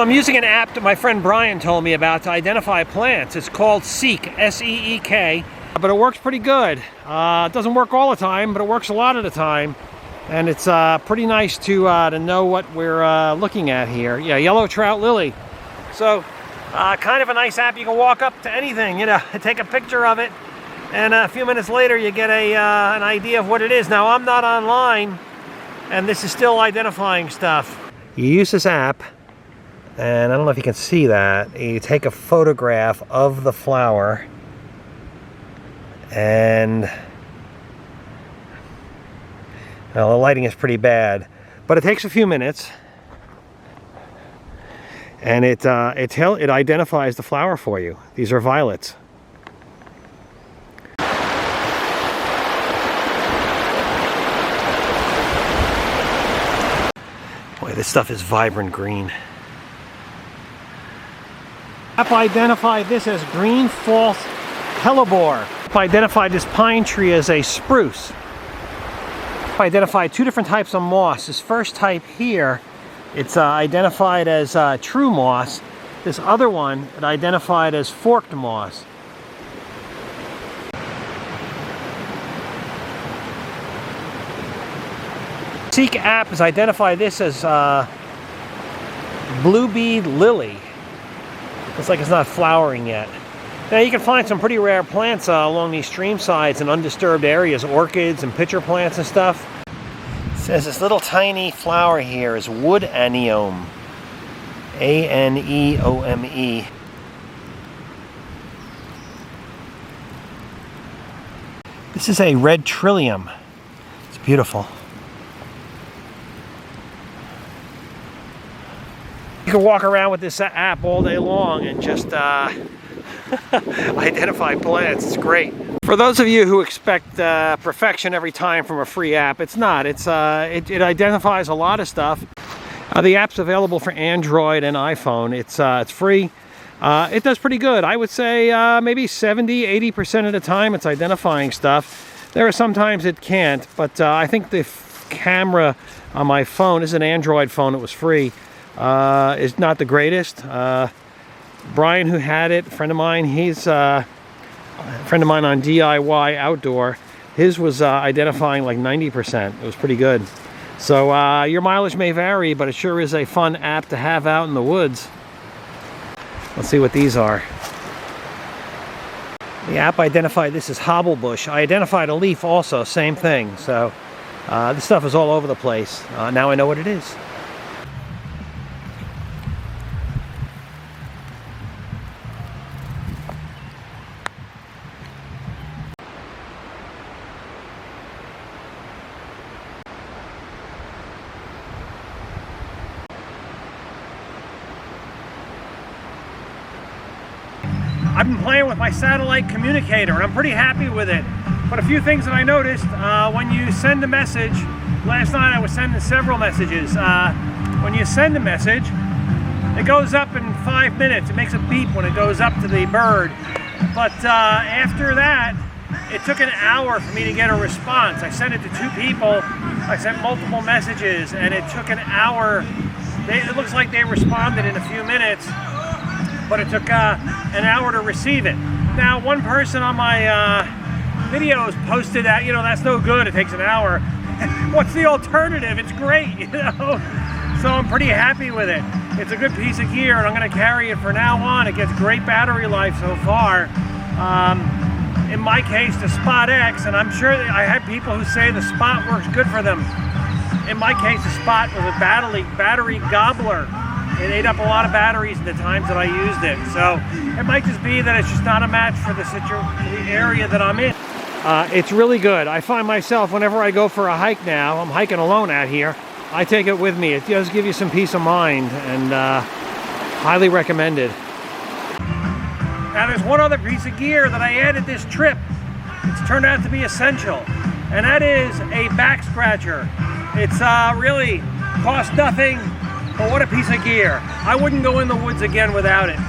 I'm using an app that my friend Brian told me about to identify plants. It's called Seek, S-E-E-K, but it works pretty good. It doesn't work all the time, but it works a lot of the time. And it's pretty nice to know what we're looking at here. Yeah, yellow trout lily. So, kind of a nice app. You can walk up to anything, you know, take a picture of it, and a few minutes later you get an idea of what it is. Now, I'm not online, and this is still identifying stuff. You use this app, and I don't know if you can see that. You take a photograph of the flower, and well, the lighting is pretty bad, but it takes a few minutes, and it identifies the flower for you. These are violets. Boy, this stuff is vibrant green. App identified this as green false hellebore. App identified this pine tree as a spruce. App identified two different types of moss. This first type here, it's identified as true moss. This other one, it identified as forked moss. Seek app has identified this as blue bead lily. Looks like it's not flowering yet. Now you can find some pretty rare plants along these stream sides in undisturbed areas, orchids and pitcher plants and stuff. It says this little tiny flower here is wood aneome. A-N-E-O-M-E. This is a red trillium. It's beautiful. You can walk around with this app all day long and just identify plants. It's great. For those of you who expect perfection every time from a free app, it's not. It identifies a lot of stuff. The app's available for Android and iPhone. It's free. It does pretty good. I would say maybe 70–80% of the time it's identifying stuff. There are some times it can't, but I think the camera on my phone, this is an Android phone, it was free, is not the greatest. Brian, who had it, a friend of mine, he's a friend of mine on DIY Outdoor. His was identifying like 90%. It was pretty good. So your mileage may vary, but it sure is a fun app to have out in the woods. Let's see what these are. The app identified this as hobblebush. I identified a leaf also, same thing. So this stuff is all over the place. Now I know what it is. I've been playing with my satellite communicator and I'm pretty happy with it. But a few things that I noticed, when you send a message, last night I was sending several messages. When you send a message, it goes up in 5 minutes. It makes a beep when it goes up to the bird. But after that, it took an hour for me to get a response. I sent it to 2 people. I sent multiple messages and it took an hour. It looks like they responded in a few minutes, but it took an hour to receive it. Now, one person on my videos posted that, you know, that's no good, it takes an hour. What's the alternative? It's great, you know? So I'm pretty happy with it. It's a good piece of gear and I'm gonna carry it from now on. It gets great battery life so far. In my case, the Spot X, and I'm sure that I had people who say the Spot works good for them. In my case, the Spot was a battery gobbler. It ate up a lot of batteries in the times that I used it. So it might just be that it's just not a match for the area that I'm in. It's really good. I find myself, whenever I go for a hike now, I'm hiking alone out here, I take it with me. It does give you some peace of mind, and highly recommended. Now there's one other piece of gear that I added this trip. It's turned out to be essential, and that is a back scratcher. It's really cost nothing. But what a piece of gear. I wouldn't go in the woods again without it.